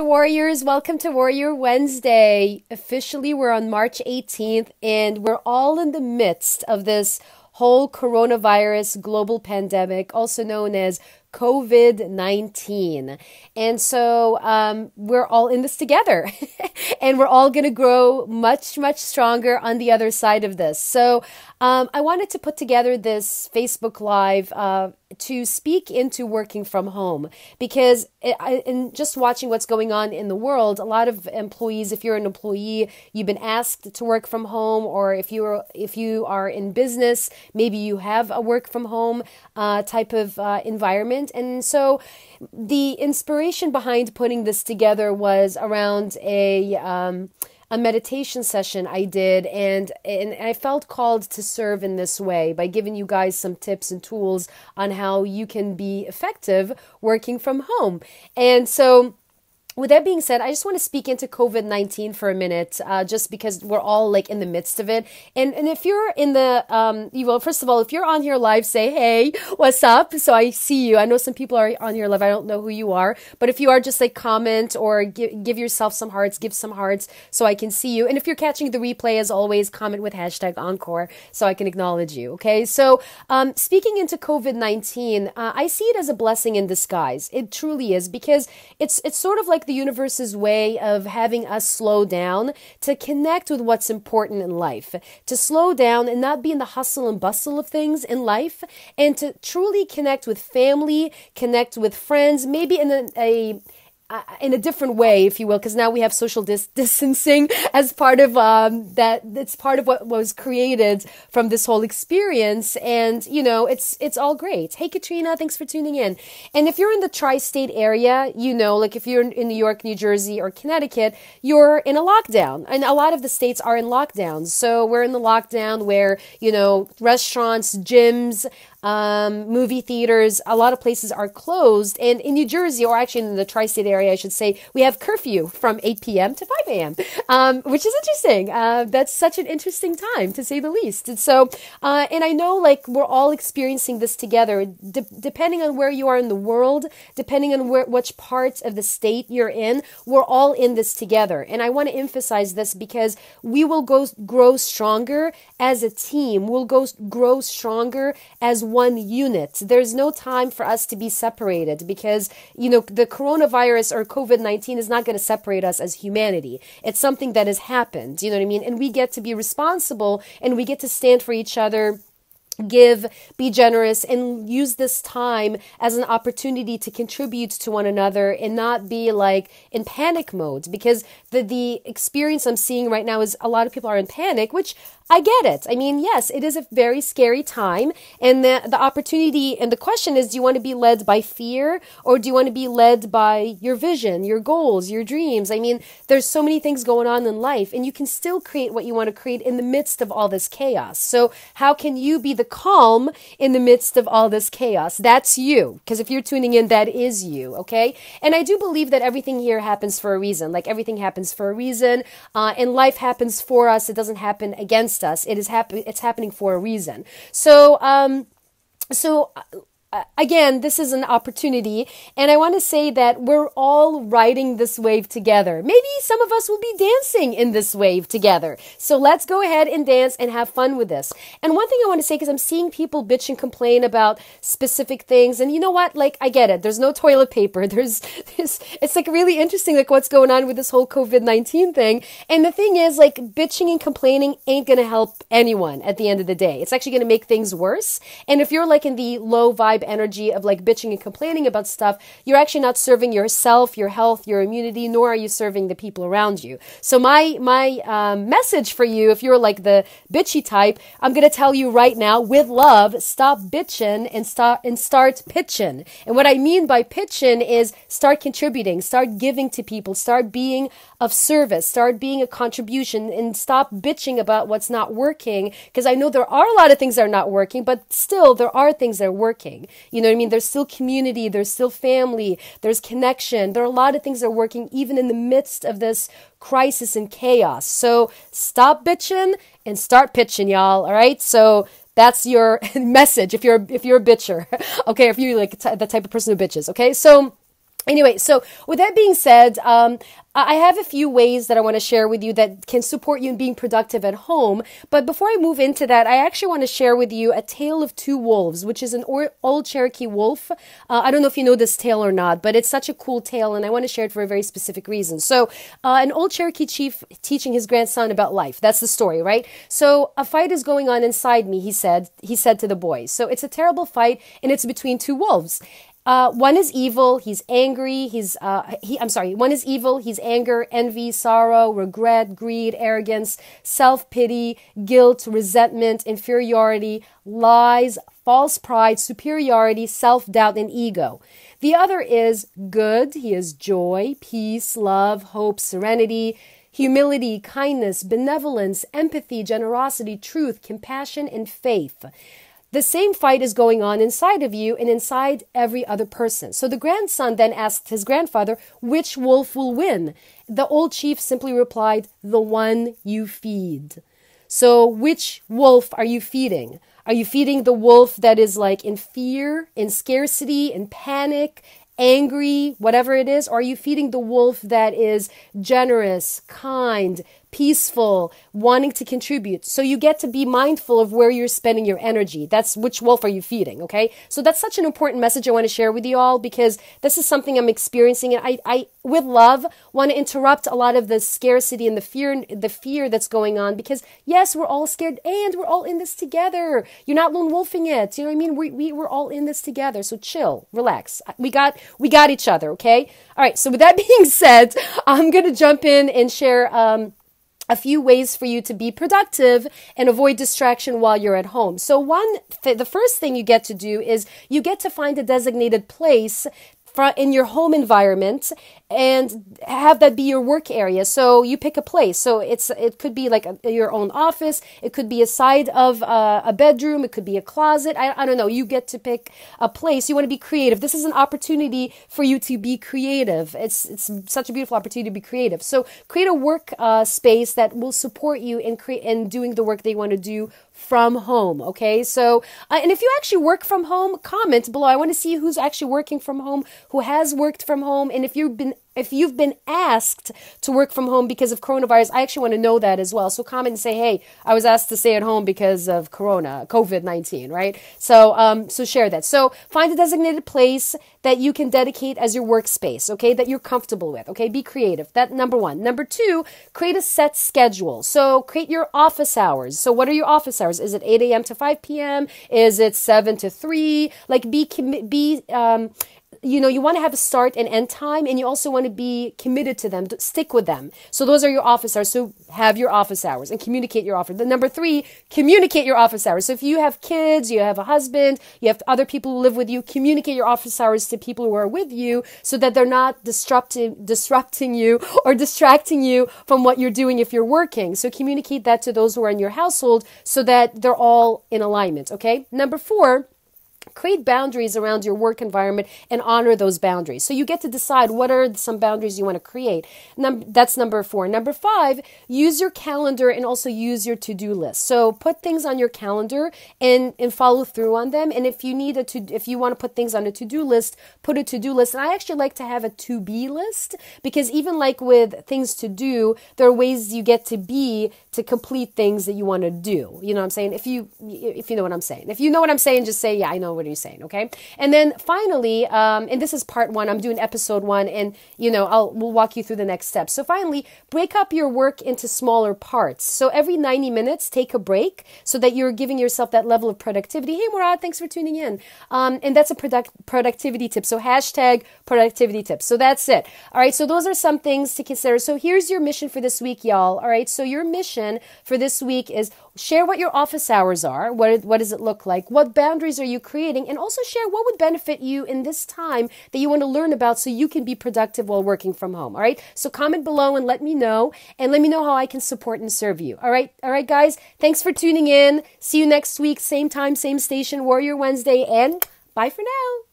Warriors. Welcome to Warrior Wednesday. Officially, we're on March 18th, and we're all in the midst of this whole coronavirus global pandemic, also known as COVID-19. And so we're all in this together and we're all going to grow much, much stronger on the other side of this. So I wanted to put together this Facebook Live to speak into working from home because in just watching what's going on in the world, a lot of employees, if you're an employee, you've been asked to work from home, or if you are in business, maybe you have a work from home type of environment. And so the inspiration behind putting this together was around a meditation session I did, and I felt called to serve in this way by giving you guys some tips and tools on how you can be effective working from home. And so with that being said, I just want to speak into COVID-19 for a minute, just because we're all like in the midst of it. And if you're in the, well, first of all, if you're on here live, say, hey, what's up? So I see you. I know some people are on here live. I don't know who you are, but if you are, just like comment or give yourself some hearts, give some hearts so I can see you. And if you're catching the replay, as always, comment with hashtag Encore so I can acknowledge you. Okay. So, speaking into COVID-19, I see it as a blessing in disguise. It truly is, because it's sort of like the universe's way of having us slow down to connect with what's important in life, to slow down and not be in the hustle and bustle of things in life, and to truly connect with family, connect with friends, maybe in a different way, if you will, because now we have social distancing as part of that. It's part of what was created from this whole experience, and you know, it's all great. Hey, Katrina, thanks for tuning in. And if you're in the tri-state area, you know, like if you're in New York, New Jersey, or Connecticut, you're in a lockdown, and a lot of the states are in lockdowns. So we're in the lockdown where, you know, restaurants, gyms, movie theaters, a lot of places are closed. And in New Jersey, or actually in the tri-state area, I should say, we have curfew from 8 p.m. to 5 a.m., which is interesting. That's such an interesting time, to say the least. And so, and I know like we're all experiencing this together, depending on where you are in the world, depending on which parts of the state you're in, we're all in this together. And I want to emphasize this because we will grow stronger as a team. We'll grow stronger as one unit. There's no time for us to be separated because, you know, the coronavirus or COVID-19 is not going to separate us as humanity. It's something that has happened, you know what I mean? And we get to be responsible, and we get to stand for each other, give, be generous, and use this time as an opportunity to contribute to one another and not be like in panic mode, because the experience I'm seeing right now is a lot of people are in panic, which I get it. I mean, yes, it is a very scary time, and the opportunity and the question is, do you want to be led by fear, or do you want to be led by your vision, your goals, your dreams? I mean, there's so many things going on in life, and you can still create what you want to create in the midst of all this chaos. So how can you be the calm in the midst of all this chaos? That's you, because if you're tuning in, that is you, okay? And I do believe that everything here happens for a reason. Like everything happens for a reason, and life happens for us. It doesn't happen against us. It's happening for a reason. So, again, this is an opportunity, and I want to say that we're all riding this wave together. Maybe some of us will be dancing in this wave together. So let's go ahead and dance and have fun with this. And one thing I want to say, because I'm seeing people bitch and complain about specific things, and you know what? Like, I get it. There's no toilet paper. It's like really interesting, like what's going on with this whole COVID-19 thing. And the thing is, like, bitching and complaining ain't going to help anyone at the end of the day. It's actually going to make things worse. And if you're like in the low vibe energy of like bitching and complaining about stuff, you're actually not serving yourself, your health, your immunity, nor are you serving the people around you. So my message for you, if you're like the bitchy type, I'm going to tell you right now, with love, stop bitching and start pitching. And what I mean by pitching is start contributing, start giving to people, start being of service, start being a contribution, and stop bitching about what's not working. Because I know there are a lot of things that are not working, but still there are things that are working. You know what I mean? There's still community, there's still family, there's connection. There are a lot of things that are working even in the midst of this crisis and chaos. So stop bitching and start pitching, y'all. All right. So that's your message if you're a bitcher. Okay. If you're like the type of person who bitches. Okay. So Anyway, so with that being said, I have a few ways that I want to share with you that can support you in being productive at home. But before I move into that, I actually want to share with you A Tale of Two Wolves, which is an old Cherokee wolf. I don't know if you know this tale or not, but it's such a cool tale, and I want to share it for a very specific reason. So, an old Cherokee chief teaching his grandson about life. That's the story, right? So, a fight is going on inside me, he said to the boys. So, it's a terrible fight, and it's between two wolves. One is evil, he's angry, one is evil, he's anger, envy, sorrow, regret, greed, arrogance, self-pity, guilt, resentment, inferiority, lies, false pride, superiority, self-doubt, and ego. The other is good, he is joy, peace, love, hope, serenity, humility, kindness, benevolence, empathy, generosity, truth, compassion, and faith. The same fight is going on inside of you and inside every other person. So the grandson then asked his grandfather, which wolf will win? The old chief simply replied, the one you feed. So which wolf are you feeding? Are you feeding the wolf that is like in fear, in scarcity, in panic, angry, whatever it is? Or are you feeding the wolf that is generous, kind, peaceful, wanting to contribute? So you get to be mindful of where you're spending your energy. That's which wolf are you feeding, okay? So that's such an important message I want to share with you all, because this is something I'm experiencing, and I with love, want to interrupt a lot of the scarcity and the fear that's going on, because yes, we're all scared and we're all in this together. You're not lone wolfing it. You know what I mean? We're all in this together. So chill, relax. We got each other, okay? All right. So with that being said, I'm going to jump in and share a few ways for you to be productive and avoid distraction while you're at home. So the first thing you get to do is you get to find a designated place in your home environment and have that be your work area. So you pick a place. So it could be like your own office. It could be a side of a bedroom. It could be a closet. I don't know. You get to pick a place. You want to be creative. This is an opportunity for you to be creative. It's such a beautiful opportunity to be creative. So create a work space that will support you in doing the work that you want to do from home. Okay. So, and if you actually work from home, comment below. I want to see who's actually working from home, who has worked from home. And if you've been asked to work from home because of coronavirus, I actually want to know that as well. So comment and say, hey, I was asked to stay at home because of COVID-19, right? So, so share that. So find a designated place that you can dedicate as your workspace, okay, that you're comfortable with, okay? Be creative. That number one. Number two, create a set schedule. So create your office hours. So what are your office hours? Is it 8 a.m. to 5 p.m.? Is it 7 to 3? Like you want to have a start and end time, and you also want to be committed to them, stick with them. So those are your office hours. So have your office hours and communicate your office. Number three, communicate your office hours. So if you have kids, you have a husband, you have other people who live with you, communicate your office hours to people who are with you so that they're not disrupting you or distracting you from what you're doing if you're working. So communicate that to those who are in your household so that they're all in alignment, okay? Number four, create boundaries around your work environment and honor those boundaries. So you get to decide what are some boundaries you want to create. That's number four. Number five, use your calendar and also use your to-do list. So put things on your calendar and follow through on them. And if you want to put things on a to-do list, put a to-do list. And I actually like to have a to-be list, because even like with things to do, there are ways you get to be to complete things that you want to do. You know what I'm saying? If you know what I'm saying. If you know what I'm saying, just say, yeah, I know what you're saying, okay? And then finally, and this is part one, I'm doing episode one, and we'll walk you through the next steps. So finally, break up your work into smaller parts. So every 90 minutes, take a break so that you're giving yourself that level of productivity. Hey, Murad, thanks for tuning in. And that's a productivity tip. So hashtag productivity tips. So that's it. All right. So those are some things to consider. So here's your mission for this week, y'all. All right. So your mission for this week is share what your office hours are. What does it look like? What boundaries are you creating? And also share what would benefit you in this time that you want to learn about so you can be productive while working from home. All right. So comment below and let me know how I can support and serve you. All right. All right, guys. Thanks for tuning in. See you next week. Same time, same station, Warrior Wednesday, and bye for now.